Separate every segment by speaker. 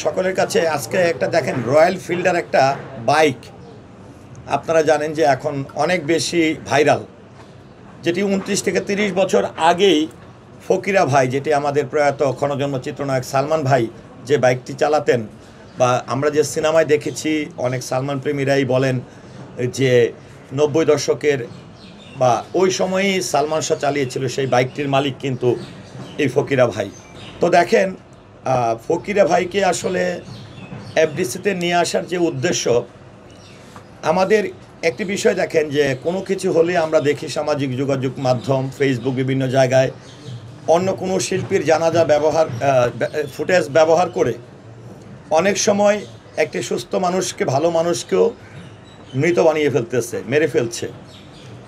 Speaker 1: সকলের কাছে আজকে একটা দেখেন রয়্যাল ফিল্ডার একটা বাইক আপনারা জানেন যে এখন অনেক বেশি ভাইরাল, যেটি 29 থেকে 30 বছর আগেই ফকিরা ভাই, যেটি আমাদের প্রয়াত ক্ষণজন্ম চিত্রনায়ক সালমান ভাই যে বাইকটি চালাতেন, বা আমরা যে সিনেমায় দেখেছি অনেক সালমান প্রেমীরাই বলেন যে 90 দশকের বা ওই সময়ই সালমান শাহ চালিয়েছিল সেই বাইকটির মালিক কিন্তু এই ফকিরা ভাই। তো দেখেন ফকিরা ভাইকে আসলে এফডিসিতে নিয়ে আসার যে উদ্দেশ্য, আমাদের একটি বিষয় দেখেন যে কোনো কিছু হলে আমরা দেখি সামাজিক যোগাযোগ মাধ্যম ফেসবুক বিভিন্ন জায়গায় অন্য কোনো শিল্পীর জানাজা ফুটেজ ব্যবহার করে অনেক সময় একটি সুস্থ মানুষকে, ভালো মানুষকেও মৃত বানিয়ে ফেলতেছে, মেরে ফেলছে।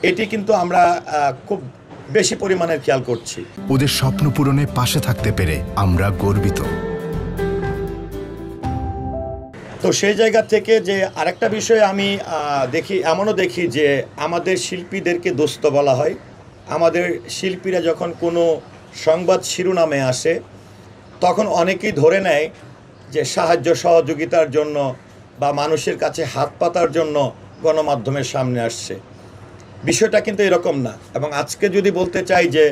Speaker 1: এটি কিন্তু আমরা খুব বেশি পরিমাণের খেয়াল করছি।
Speaker 2: ওদের স্বপ্ন পূরণে পাশে থাকতে পেরে আমরা গর্বিত।
Speaker 1: তো সেই জায়গা থেকে যে আরেকটা বিষয় আমি এমনও দেখি যে আমাদের শিল্পীদেরকে দোস্ত বলা হয়। আমাদের শিল্পীরা যখন কোনো সংবাদ শিরোনামে আসে তখন অনেকেই ধরে নেয় যে সাহায্য সহযোগিতার জন্য বা মানুষের কাছে হাত পাতার জন্য গণমাধ্যমের সামনে আসছে। বিষয়টা কিন্তু এরকম না। এবং আজকে যদি বলতে চাই যে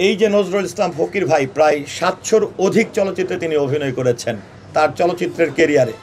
Speaker 1: এই যে নজরুল ইসলাম ফকির ভাই প্রায় 700-র অধিক চলচ্চিত্রে তিনি অভিনয় করেছেন তার চলচ্চিত্রের ক্যারিয়ারে।